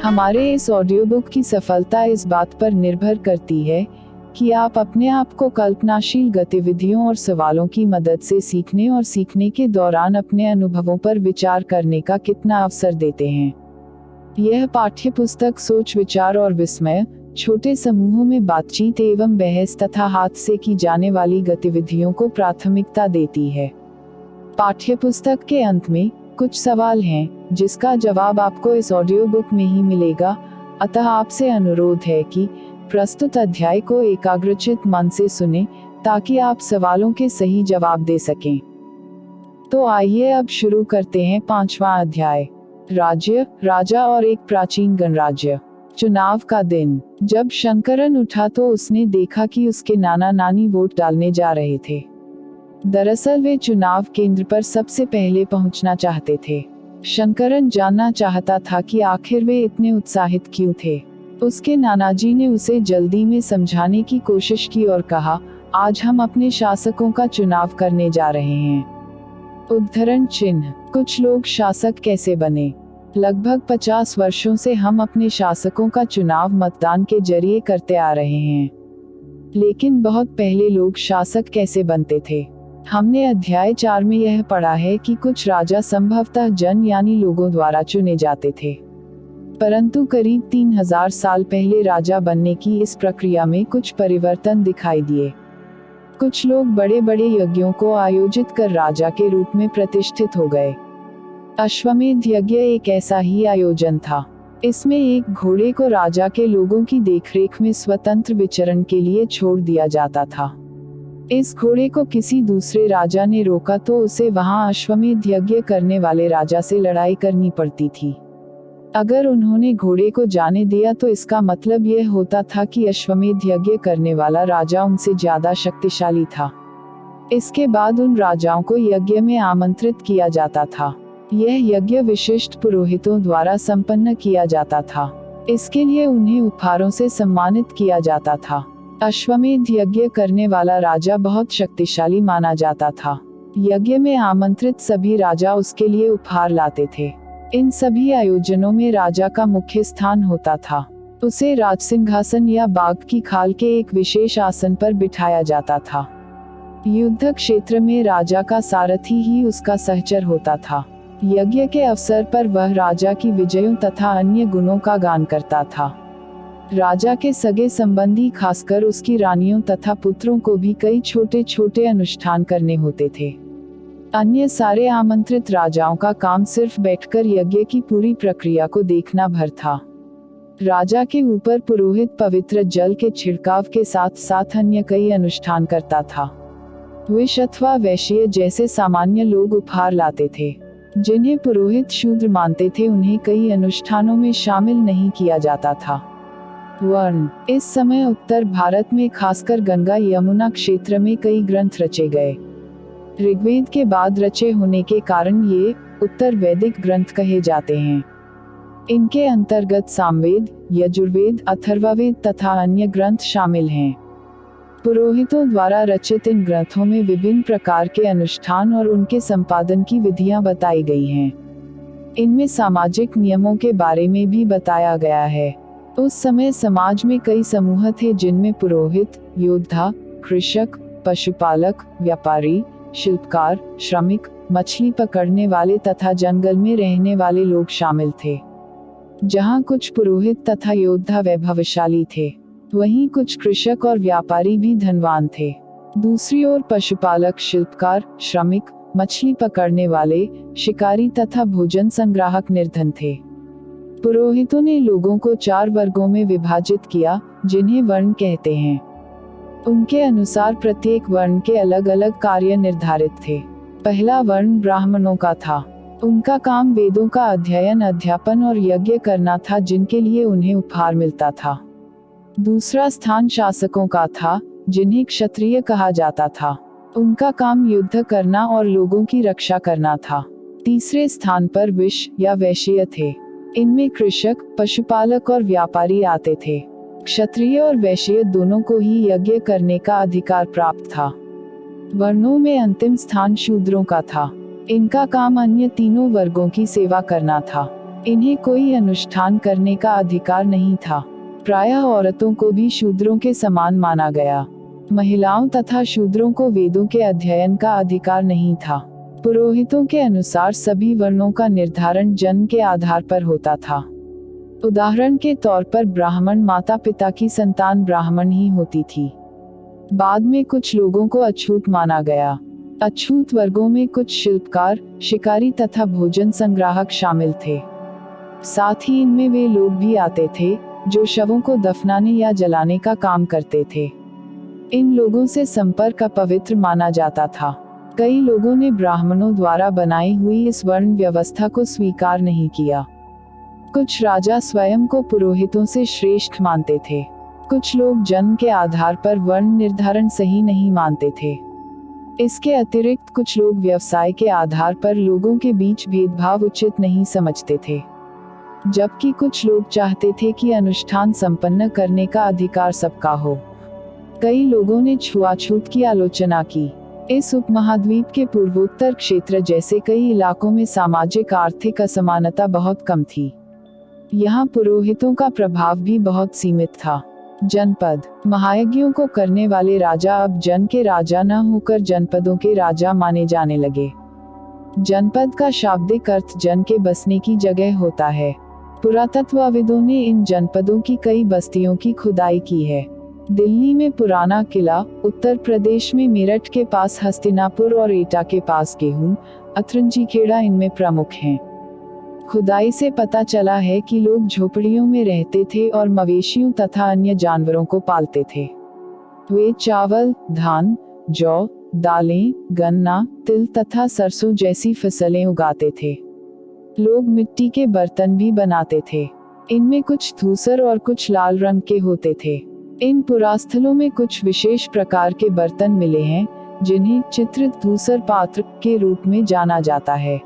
हमारे इस audio book की सफलता इस बात पर निर्भर करती है कि आप अपने आप को कल्पनाशील गतिविधियों और सवालों की मदद से सीखने और सीखने के दौरान अपने अनुभवों पर विचार करने का कितना अवसर देते हैं। यह पाठ्यपुस्तक सोच, विचार और विस्मय, छोटे समूहों में बातचीत एवं बहस तथा हाथ से की जाने वाली गतिविधियों को प्राथमिकता देती है। पाठ्यपुस्तक के अंत में कुछ सवाल हैं जिसका जवाब आपको इस ऑडियो बुक में ही मिलेगा, अतः आपसे अनुरोध है कि प्रस्तुत अध्याय को एकाग्रचित मन से सुनें ताकि आप सवालों के सही जवाब दे सकें। तो आइए अब शुरू करते हैं 5वां अध्याय, राज्य, राजा और एक प्राचीन गणराज्य। चुनाव का दिन। जब शंकरन उठा तो उसने देखा कि उसके नाना नानी वोट डालने जा रहे थे। दरअसल वे चुनाव केंद्र पर सबसे पहले पहुंचना चाहते थे। शंकरन जानना चाहता था कि आखिर वे इतने उत्साहित क्यों थे। उसके नानाजी ने उसे जल्दी में समझाने की कोशिश की और कहा, आज हम अपने शासकों का चुनाव करने जा रहे हैं। उद्धरण चिन्ह। कुछ लोग शासक कैसे बने। लगभग 50 वर्षों से हम अपने शासकों का चुनाव मतदान के जरिए करते आ रहे हैं। लेकिन बहुत पहले लोग शासक कैसे बनते थे। हमने अध्याय 4 में यह पढ़ा है कि कुछ राजा संभवतः जन यानी लोगों द्वारा चुने जाते थे, परंतु करीब 3000 साल पहले राजा बनने की इस प्रक्रिया में कुछ परिवर्तन दिखाई दिए। कुछ लोग बड़े बड़े यज्ञों को आयोजित कर राजा के रूप में प्रतिष्ठित हो गए। अश्वमेध यज्ञ एक ऐसा ही आयोजन था। इसमें एक घोड़े को राजा के लोगों की देखरेख में स्वतंत्र विचरण के लिए छोड़ दिया जाता था। इस घोड़े को किसी दूसरे राजा ने रोका तो उसे वहां अश्वमेध यज्ञ करने वाले राजा से लड़ाई करनी पड़ती थी। अगर उन्होंने घोड़े को जाने दिया तो इसका मतलब यह होता था कि अश्वमेध यज्ञ करने वाला राजा उनसे ज्यादा शक्तिशाली था। इसके बाद उन राजाओं को यज्ञ में आमंत्रित किया जाता था। यह यज्ञ विशिष्ट पुरोहितों द्वारा संपन्न किया जाता था। इसके लिए उन्हें उपहारों से सम्मानित किया जाता था। अश्वमेध यज्ञ करने वाला राजा बहुत शक्तिशाली माना जाता था। यज्ञ में आमंत्रित सभी राजा उसके लिए उपहार लाते थे। इन सभी आयोजनों में राजा का मुख्य स्थान होता था। उसे राजसिंहासन या बाघ की खाल के एक विशेष आसन पर बिठाया जाता था। युद्ध क्षेत्र में राजा का सारथी ही उसका सहचर होता था। यज्ञ के अवसर पर वह राजा की विजयों तथा अन्य गुणों का गान करता था। राजा के सगे संबंधी, खासकर उसकी रानियों तथा पुत्रों को भी कई छोटे छोटे अनुष्ठान करने होते थे। अन्य सारे आमंत्रित राजाओं का काम सिर्फ बैठकर यज्ञ की पूरी प्रक्रिया को देखना भर था। राजा के ऊपर पुरोहित पवित्र जल के छिड़काव के साथ साथ अन्य कई अनुष्ठान करता था। विष अथवा वैश्य जैसे सामान्य लोग उपहार लाते थे। जिन्हें पुरोहित शूद्र मानते थे उन्हें कई अनुष्ठानों में शामिल नहीं किया जाता था। वर्ण। इस समय उत्तर भारत में खासकर गंगा यमुना क्षेत्र में कई ग्रंथ रचे गए। ऋग्वेद के बाद रचे होने के कारण ये उत्तर वैदिक ग्रंथ कहे जाते हैं। इनके अंतर्गत सामवेद, यजुर्वेद, अथर्ववेद तथा अन्य ग्रंथ शामिल हैं। पुरोहितों द्वारा रचित इन ग्रंथों में विभिन्न प्रकार के अनुष्ठान और उनके संपादन की विधियां बताई गई हैं। इनमें सामाजिक नियमों के बारे में भी बताया गया है। उस समय समाज में कई समूह थे जिनमें पुरोहित, योद्धा, कृषक, पशुपालक, व्यापारी, शिल्पकार, श्रमिक, मछली पकड़ने वाले तथा जंगल में रहने वाले लोग शामिल थे। जहां कुछ पुरोहित तथा योद्धा वैभवशाली थे, वहीं कुछ कृषक और व्यापारी भी धनवान थे। दूसरी ओर पशुपालक, शिल्पकार, श्रमिक, मछली पकड़ने वाले, शिकारी तथा भोजन संग्राहक निर्धन थे। पुरोहितों ने लोगों को 4 वर्गों में विभाजित किया, जिन्हें वर्ण कहते हैं। उनके अनुसार प्रत्येक वर्ण के अलग अलग कार्य निर्धारित थे। पहला वर्ण ब्राह्मणों का था। उनका काम वेदों का अध्ययन, अध्यापन और यज्ञ करना था, जिनके लिए उन्हें उपहार मिलता था। दूसरा स्थान शासकों का था, जिन्हें क्षत्रिय कहा जाता था। उनका काम युद्ध करना और लोगों की रक्षा करना था। तीसरे स्थान पर वैश्य या वैश्य थे। इनमें कृषक, पशुपालक और व्यापारी आते थे। क्षत्रिय और वैश्य दोनों को ही यज्ञ करने का अधिकार प्राप्त था। वर्णों में अंतिम स्थान शूद्रों का था। इनका काम अन्य तीनों वर्गों की सेवा करना था। इन्हें कोई अनुष्ठान करने का अधिकार नहीं था। प्रायः औरतों को भी शूद्रों के समान माना गया। महिलाओं तथा शूद्रों को वेदों के अध्ययन का अधिकार नहीं था। पुरोहितों के अनुसार सभी वर्णों का निर्धारण जन्म के आधार पर होता था। उदाहरण के तौर पर ब्राह्मण माता पिता की संतान ब्राह्मण ही होती थी। बाद में कुछ लोगों को अछूत माना गया। अछूत वर्गों में कुछ शिल्पकार, शिकारी तथा भोजन संग्राहक शामिल थे। साथ ही इनमें वे लोग भी आते थे जो शवों को दफनाने या जलाने का काम करते थे। इन लोगों से संपर्क अपवित्र माना जाता था। कई लोगों ने ब्राह्मणों द्वारा बनाई हुई इस वर्ण व्यवस्था को स्वीकार नहीं किया। कुछ राजा स्वयं को पुरोहितों से श्रेष्ठ मानते थे। कुछ लोग जन्म के आधार पर वर्ण निर्धारण सही नहीं मानते थे। इसके अतिरिक्त कुछ लोग व्यवसाय के आधार पर लोगों के बीच भेदभाव उचित नहीं समझते थे, जबकि कुछ लोग चाहते थे कि अनुष्ठान संपन्न करने का अधिकार सबका हो। कई लोगों ने छुआछूत की आलोचना की। इस उपमहाद्वीप के पूर्वोत्तर क्षेत्र जैसे कई इलाकों में सामाजिक आर्थिक असमानता बहुत कम थी। यहाँ पुरोहितों का प्रभाव भी बहुत सीमित था। जनपद महायज्ञों को करने वाले राजा अब जन के राजा न होकर जनपदों के राजा माने जाने लगे। जनपद का शाब्दिक अर्थ जन के बसने की जगह होता है। पुरातत्वविदों ने इन जनपदों की कई बस्तियों की खुदाई की है। दिल्ली में पुराना किला, उत्तर प्रदेश में मेरठ के पास हस्तिनापुर और एटा के पास गेहूं, अथरंजीखेड़ा इनमें प्रमुख हैं। खुदाई से पता चला है कि लोग झोपड़ियों में रहते थे और मवेशियों तथा अन्य जानवरों को पालते थे। वे चावल, धान, जौ, दालें, गन्ना, तिल तथा सरसों जैसी फसलें उगाते थे। लोग मिट्टी के बर्तन भी बनाते थे। इनमें कुछ धूसर और कुछ लाल रंग के होते थे। इन पुरास्थलों में कुछ विशेष प्रकार के बर्तन मिले हैं जिन्हें चित्रित धूसर पात्र के रूप में जाना जाता है।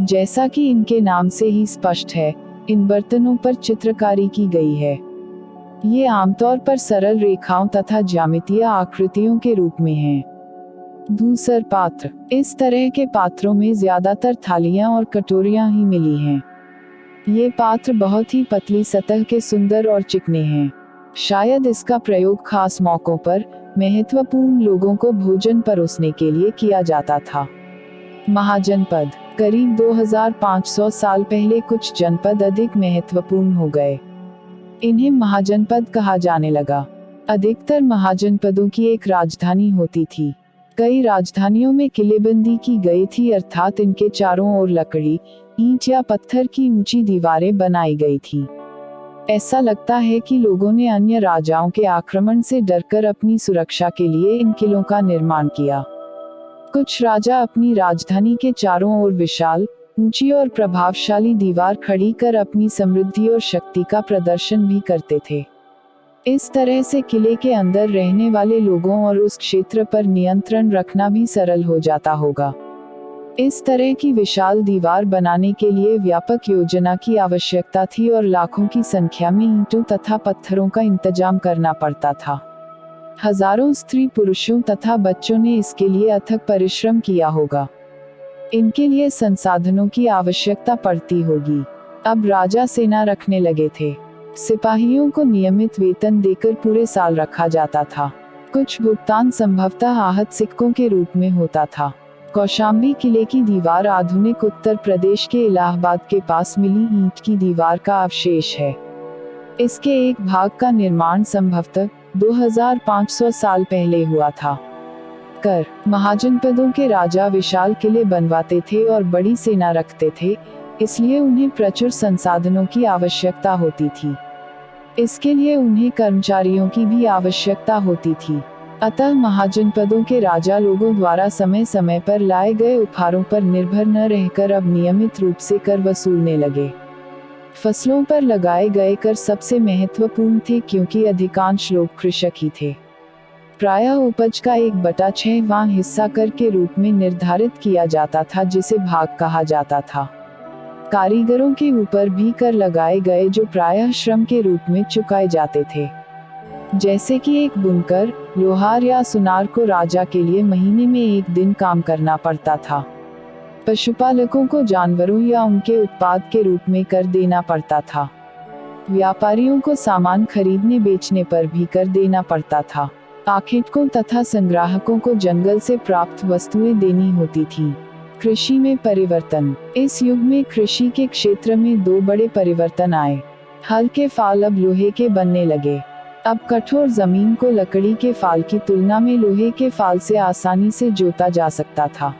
जैसा कि इनके नाम से ही स्पष्ट है, इन बर्तनों पर चित्रकारी की गई है। ये आमतौर पर सरल रेखाओं तथा ज्यामितीय आकृतियों के रूप में हैं। धूसर पात्र, इस तरह के पात्रों में ज्यादातर थालियां और कटोरियां ही मिली हैं। ये पात्र बहुत ही पतली सतह के सुंदर और चिकने हैं। शायद इसका प्रयोग खास मौकों पर महत्वपूर्ण लोगों को भोजन परोसने के लिए किया जाता था। महाजनपद, करीब 2500 साल पहले कुछ जनपद अधिक महत्वपूर्ण हो गए। इन्हें महाजनपद कहा जाने लगा। अधिकतर महाजनपदों की एक राजधानी होती थी। कई राजधानियों में किलेबंदी की गई थी, अर्थात इनके चारों ओर लकड़ी, ईंट या पत्थर की ऊंची दीवारें बनाई गई थी। ऐसा लगता है कि लोगों ने अन्य राजाओं के आक्रमण से डरकर अपनी सुरक्षा के लिए इन किलों का निर्माण किया। कुछ राजा अपनी राजधानी के चारों ओर विशाल, ऊंची और प्रभावशाली दीवार खड़ी कर अपनी समृद्धि और शक्ति का प्रदर्शन भी करते थे। इस तरह से किले के अंदर रहने वाले लोगों और उस क्षेत्र पर नियंत्रण रखना भी सरल हो जाता होगा। इस तरह की विशाल दीवार बनाने के लिए व्यापक योजना की आवश्यकता थी और लाखों की संख्या में ईंटों तथा पत्थरों का इंतजाम करना पड़ता था। हजारों स्त्री पुरुषों तथा बच्चों ने इसके लिए अथक परिश्रम किया होगा। इनके लिए संसाधनों की आवश्यकता पड़ती होगी। अब राजा सेना रखने लगे थे। सिपाहियों को नियमित वेतन देकर पूरे साल रखा जाता था। कुछ भुगतान संभवतः आहत सिक्कों के रूप में होता था। कौशाम्बी किले की दीवार आधुनिक उत्तर प्रदेश के इलाहाबाद के पास मिली ईंट की दीवार का अवशेष है। इसके एक भाग का निर्माण संभवतः 2500 साल पहले हुआ था। कर महाजनपदों के राजा विशाल किले बनवाते थे और बड़ी सेना रखते थे, इसलिए उन्हें प्रचुर संसाधनों की आवश्यकता होती थी। इसके लिए उन्हें कर्मचारियों की भी आवश्यकता होती थी। अतः महाजनपदों के राजा लोगों द्वारा समय समय पर लाए गए उपहारों पर निर्भर न रहकर अब नियमित रूप से कर वसूलने लगे। फसलों पर लगाए गए कर सबसे महत्वपूर्ण थे क्योंकि अधिकांश लोग कृषक ही थे। प्रायः उपज का 1/6वां हिस्सा कर के रूप में निर्धारित किया जाता था, जिसे भाग कहा जाता था। कारीगरों के ऊपर भी कर लगाए गए जो प्रायः श्रम के रूप में चुकाए जाते थे। जैसे कि एक बुनकर, लोहार या सुनार को राजा के लिए महीने में 1 दिन काम करना पड़ता था। पशुपालकों को जानवरों या उनके उत्पाद के रूप में कर देना पड़ता था। व्यापारियों को सामान खरीदने बेचने पर भी कर देना पड़ता था। आखेटकों तथा संग्राहकों को जंगल से प्राप्त वस्तुएं देनी होती थी। कृषि में परिवर्तन। इस युग में कृषि के क्षेत्र में दो बड़े परिवर्तन आए। हल के फाल अब लोहे के बनने लगे। अब कठोर जमीन को लकड़ी के फाल की तुलना में लोहे के फाल से आसानी से जोता जा सकता था।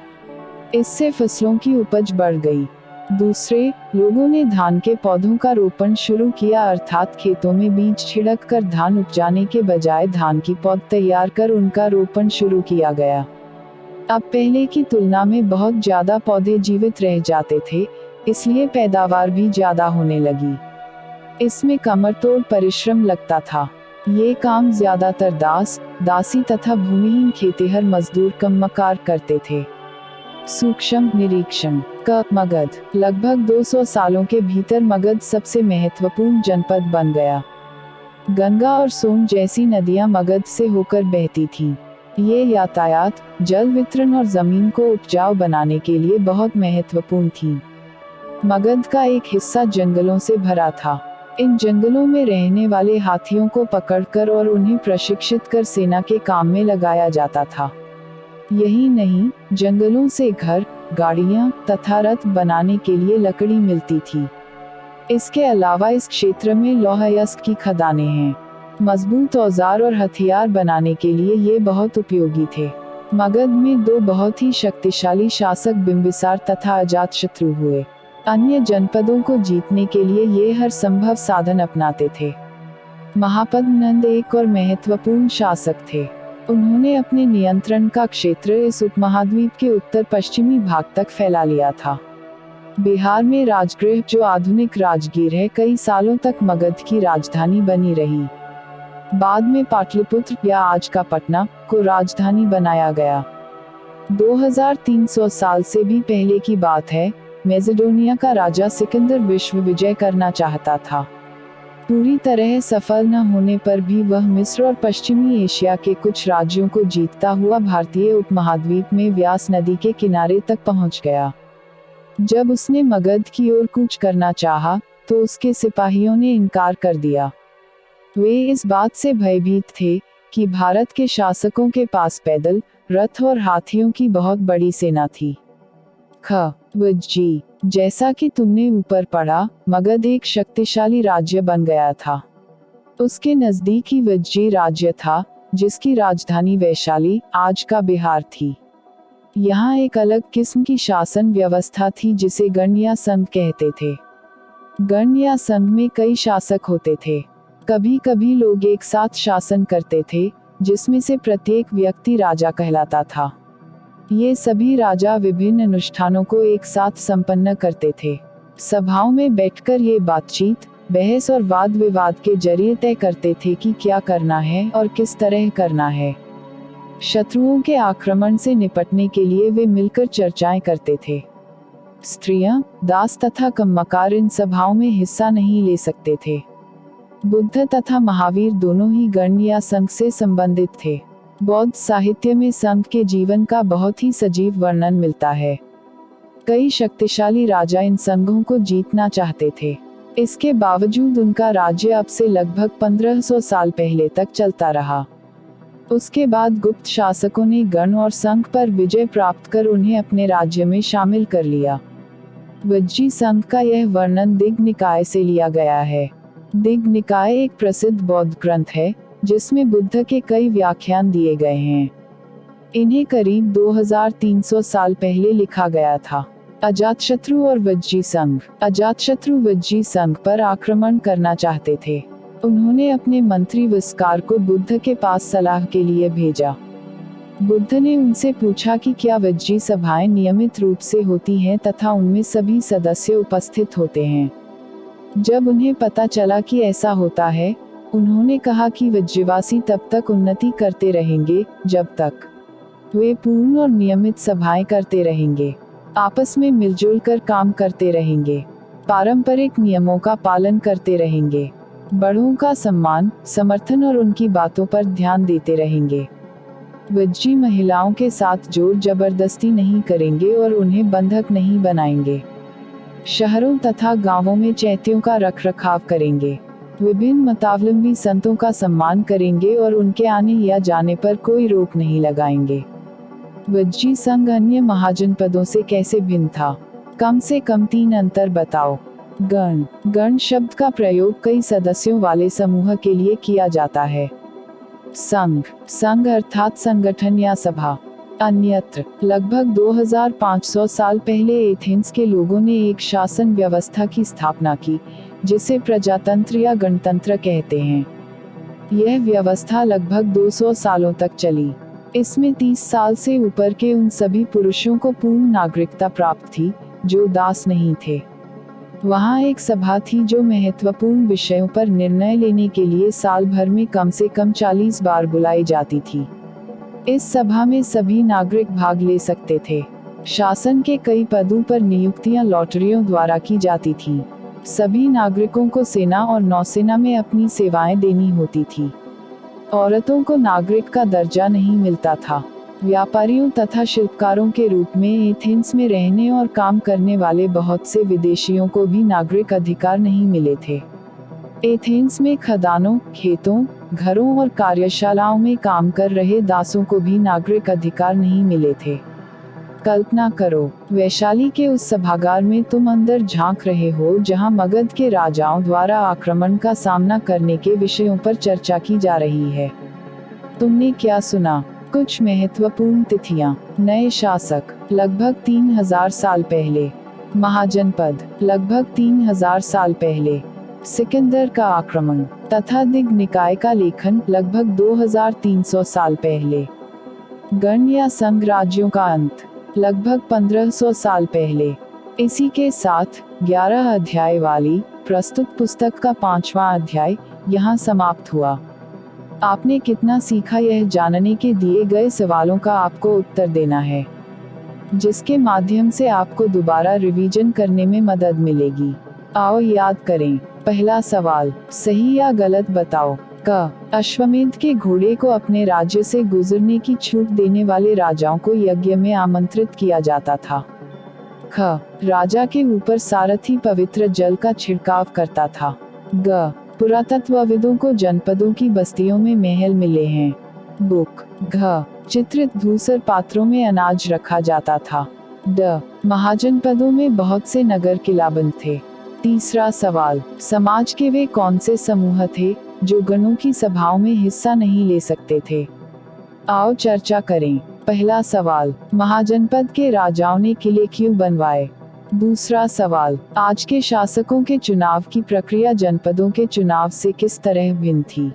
इससे फसलों की उपज बढ़ गई। दूसरे, लोगों ने धान के पौधों का रोपण शुरू किया, अर्थात खेतों में बीज छिड़क कर धान उपजाने के बजाय धान की पौध तैयार कर उनका रोपण शुरू किया गया। अब पहले की तुलना में बहुत ज्यादा पौधे जीवित रह जाते थे, इसलिए पैदावार भी ज्यादा होने लगी। इसमें कमरतोड़ परिश्रम लगता था। ये काम ज्यादातर दास, दासी तथा भूमिहीन खेतिहर मजदूर कमकार करते थे। सूक्ष्म निरीक्षण। मगध। लगभग 200 सालों के भीतर मगध सबसे महत्वपूर्ण जनपद बन गया। गंगा और सोन जैसी नदियां मगध से होकर बहती थीं। ये यातायात, जल वितरण और जमीन को उपजाऊ बनाने के लिए बहुत महत्वपूर्ण थी। मगध का एक हिस्सा जंगलों से भरा था। इन जंगलों में रहने वाले हाथियों को पकड़कर और उन्हें प्रशिक्षित कर सेना के काम में लगाया जाता था। यही नहीं, जंगलों से घर, गाड़ियां तथा रथ बनाने के लिए लकड़ी मिलती थी। इसके अलावा इस क्षेत्र में लौह अयस्क की खदानें हैं। मजबूत औजार और हथियार बनाने के लिए ये बहुत उपयोगी थे। मगध में दो बहुत ही शक्तिशाली शासक बिंबिसार तथा अजातशत्रु हुए। अन्य जनपदों को जीतने के लिए ये हर संभव साधन अपनाते थे। महापद्मनंद एक और महत्वपूर्ण शासक थे। उन्होंने अपने नियंत्रण का क्षेत्र इस उपमहाद्वीप के उत्तर पश्चिमी भाग तक फैला लिया था। बिहार में राजगृह, जो आधुनिक राजगीर है, कई सालों तक मगध की राजधानी बनी रही। बाद में पाटलिपुत्र या आज का पटना को राजधानी बनाया गया। 2300 साल से भी पहले की बात है। मैसेडोनिया का राजा सिकंदर विश्व विजय करना चाहता था। पूरी तरह सफल न होने पर भी वह मिस्र और पश्चिमी एशिया के कुछ राज्यों को जीतता हुआ भारतीय उपमहाद्वीप में व्यास नदी के किनारे तक पहुंच गया। जब उसने मगध की ओर कूच करना चाहा, तो उसके सिपाहियों ने इनकार कर दिया। वे इस बात से भयभीत थे कि भारत के शासकों के पास पैदल, रथ और हाथियों की बहुत बड़ी सेना थी। वज्जी। जैसा कि तुमने ऊपर पढ़ा, मगध एक शक्तिशाली राज्य बन गया था। उसके नजदीक ही वज्जी राज्य था, जिसकी राजधानी वैशाली, आज का बिहार थी। यहाँ एक अलग किस्म की शासन व्यवस्था थी जिसे गण या संघ कहते थे। गण या संघ में कई शासक होते थे। कभी कभी लोग एक साथ शासन करते थे, जिसमें से प्रत्येक व्यक्ति राजा कहलाता था। ये सभी राजा विभिन्न अनुष्ठानों को एक साथ संपन्न करते थे। सभाओं में बैठकर ये बातचीत, बहस और वाद विवाद के जरिए तय करते थे कि क्या करना है और किस तरह करना है। शत्रुओं के आक्रमण से निपटने के लिए वे मिलकर चर्चाएं करते थे। स्त्रियां, दास तथा कम्मकार इन सभाओं में हिस्सा नहीं ले सकते थे। बुद्ध तथा महावीर दोनों ही गण या संघ से संबंधित थे। बौद्ध साहित्य में संत के जीवन का बहुत ही सजीव वर्णन मिलता है। कई शक्तिशाली राजा इन संघों को जीतना चाहते थे। इसके बावजूद उनका राज्य अब से लगभग 1500 साल पहले तक चलता रहा। उसके बाद गुप्त शासकों ने गण और संघ पर विजय प्राप्त कर उन्हें अपने राज्य में शामिल कर लिया। वज्जी संघ का यह वर्णन दिग्ग निकाय से लिया गया है। दिग्ग निकाय एक प्रसिद्ध बौद्ध ग्रंथ है, जिसमें बुद्ध के कई व्याख्यान दिए गए हैं। इन्हें करीब 2300 साल पहले लिखा गया था। अजातशत्रु और वज्जी संघ। अजातशत्रु वज्जी संघ पर आक्रमण करना चाहते थे। उन्होंने अपने मंत्री विस्कार को बुद्ध के पास सलाह के लिए भेजा। बुद्ध ने उनसे पूछा कि क्या वज्जी सभाएं नियमित रूप से होती हैं तथा उनमें सभी सदस्य उपस्थित होते हैं। जब उन्हें पता चला कि ऐसा होता है, उन्होंने कहा कि वज्रवासी तब तक उन्नति करते रहेंगे जब तक वे पूर्ण और नियमित सभाएं करते रहेंगे, आपस में मिलजुल कर काम करते रहेंगे, पारंपरिक नियमों का पालन करते रहेंगे, बड़ों का सम्मान, समर्थन और उनकी बातों पर ध्यान देते रहेंगे। वज्जी महिलाओं के साथ जोर जबरदस्ती नहीं करेंगे और उन्हें बंधक नहीं बनाएंगे। शहरों तथा गांवों में चैत्यों का रखरखाव करेंगे। विभिन्न मतावलंबी संतों का सम्मान करेंगे और उनके आने या जाने पर कोई रोक नहीं लगाएंगे। वज्जी संघ अन्य महाजनपदों से कैसे भिन्न था? कम से कम 3 अंतर बताओ। गण शब्द का प्रयोग कई सदस्यों वाले समूह के लिए किया जाता है। संघ अर्थात संगठन या सभा। अन्यत्र लगभग 2500 साल पहले एथेंस के लोगों ने एक शासन व्यवस्था की स्थापना की, जिसे प्रजातंत्र या गणतंत्र कहते हैं। यह व्यवस्था लगभग 200 सालों तक चली। इसमें 30 साल से ऊपर के उन सभी पुरुषों को पूर्ण नागरिकता प्राप्त थी जो दास नहीं थे। वहाँ एक सभा थी जो महत्वपूर्ण विषयों पर निर्णय लेने के लिए साल भर में कम से कम 40 बार बुलाई जाती थी। इस सभा में सभी नागरिक भाग ले सकते थे। शासन के कई पदों पर नियुक्तियां लॉटरियों द्वारा की जाती थीं। सभी नागरिकों को सेना और नौसेना में अपनी सेवाएं देनी होती थी। औरतों को नागरिक का दर्जा नहीं मिलता था। व्यापारियों तथा शिल्पकारों के रूप में एथेंस में रहने और काम करने वाले बहुत से विदेशियों को भी नागरिक अधिकार नहीं मिले थे। एथेंस में खदानों, खेतों, घरों और कार्यशालाओं में काम कर रहे दासों को भी नागरिक अधिकार नहीं मिले थे। कल्पना करो, वैशाली के उस सभागार में तुम अंदर झांक रहे हो जहां मगध के राजाओं द्वारा आक्रमण का सामना करने के विषयों पर चर्चा की जा रही है। तुमने क्या सुना? कुछ महत्वपूर्ण तिथियां। नए शासक लगभग 3000 साल पहले। महाजनपद लगभग 3000 साल पहले। सिकंदर का आक्रमण तथा दिग् निकाय का लेखन लगभग 2300 साल पहले। गण या संघ राज्यों का अंत लगभग 1500 साल पहले। इसी के साथ 11 अध्याय वाली प्रस्तुत पुस्तक का 5वां अध्याय यहाँ समाप्त हुआ। आपने कितना सीखा, यह जानने के दिए गए सवालों का आपको उत्तर देना है, जिसके माध्यम से आपको दोबारा रिवीजन करने में मदद मिलेगी। आओ याद करें। पहला सवाल, सही या गलत बताओ। क, अश्वमेध के घोड़े को अपने राज्य से गुजरने की छूट देने वाले राजाओं को यज्ञ में आमंत्रित किया जाता था। ख, राजा के ऊपर सारथी पवित्र जल का छिड़काव करता था। ग, पुरातत्वविदों को जनपदों की बस्तियों में महल मिले हैं। बुक। घ, चित्रित धूसर पात्रों में अनाज रखा जाता था। ड, महाजनपदों में बहुत से नगर किलाबंद थे। तीसरा सवाल, समाज के वे कौन से समूह थे जो गणों की सभाओं में हिस्सा नहीं ले सकते थे? आओ चर्चा करें। पहला सवाल, महाजनपद के राजाओं ने किले क्यों बनवाए? दूसरा सवाल, आज के शासकों के चुनाव की प्रक्रिया जनपदों के चुनाव से किस तरह भिन्न थी?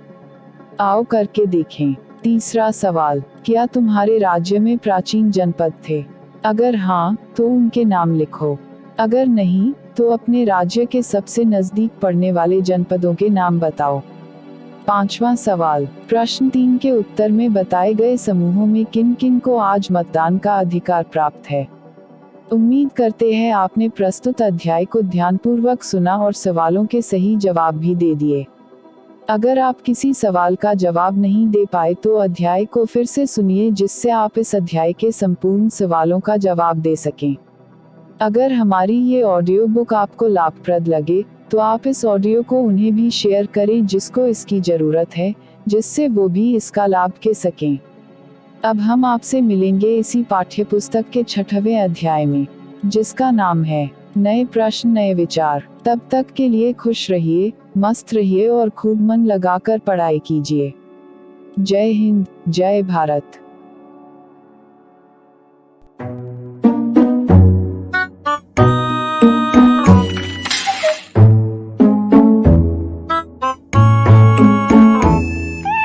आओ करके देखें। तीसरा सवाल, क्या तुम्हारे राज्य में प्राचीन जनपद थे? अगर हाँ, तो उनके नाम लिखो। अगर नहीं, तो अपने राज्य के सबसे नजदीक पड़ने वाले जनपदों के नाम बताओ। पांचवा सवाल, प्रश्न 3 के उत्तर में बताए गए समूहों में किन किन को आज मतदान का अधिकार प्राप्त है? उम्मीद करते हैं आपने प्रस्तुत अध्याय को ध्यानपूर्वक सुना और सवालों के सही जवाब भी दे दिए। अगर आप किसी सवाल का जवाब नहीं दे पाए तो अध्याय को फिर से सुनिए, जिससे आप इस अध्याय के संपूर्ण सवालों का जवाब दे सकें। अगर हमारी ये ऑडियो बुक आपको लाभप्रद लगे तो आप इस ऑडियो को उन्हें भी शेयर करें जिसको इसकी जरूरत है, जिससे वो भी इसका लाभ ले सकें। अब हम आपसे मिलेंगे इसी पाठ्यपुस्तक के 6वें अध्याय में, जिसका नाम है नए प्रश्न नए विचार। तब तक के लिए खुश रहिए, मस्त रहिए और खूब मन लगाकर पढ़ाई कीजिए। जय हिंद, जय भारत।